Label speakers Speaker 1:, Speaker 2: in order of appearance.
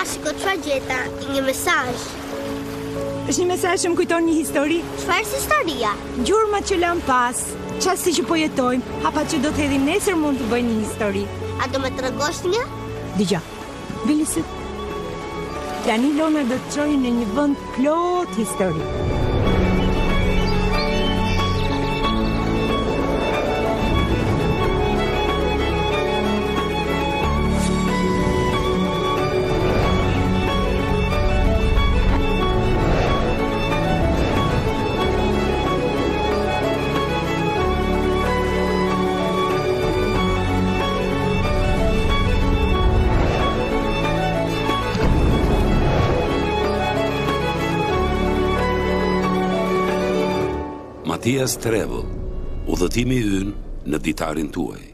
Speaker 1: shiko, çfarë gjeta? Një mesazh.
Speaker 2: Është një mesazh që më kujton një histori.
Speaker 1: Çfarë historia?
Speaker 2: Gjurmat që lan pas, çasti që po jetojmë, hapa që do të hedhim nesër mund të bëjnë një histori.
Speaker 1: A do më tregosh një?
Speaker 2: Dëgjoj. Bilisit. Tani Lona do të çojë në një vend plot histori.
Speaker 3: Matias Travel, udhëtimi ynë në ditarin tuaj.